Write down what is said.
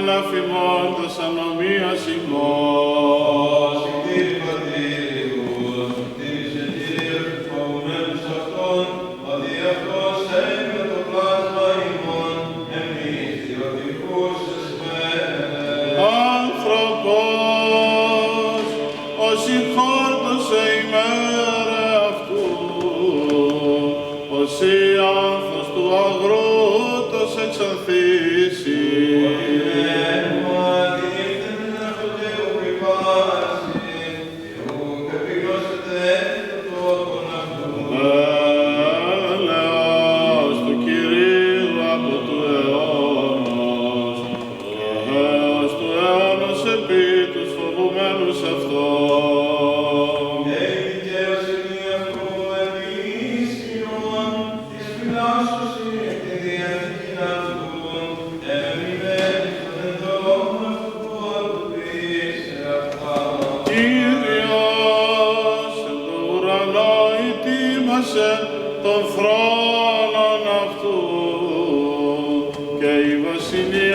αφημών τας ανομίας ημών. Άνθρωπος, όσοι χόρτωσε ημέρα αυτού, όσοι άνθος του αγρότος εξανθήσει. Έλεος του Κυρίου από του αιώνος, και έως του αιώνος επί τους φοβουμένους αυτόν. Κύριος εν το ουρανό ητήμασε των θρόνων αυτού και η βασιλεία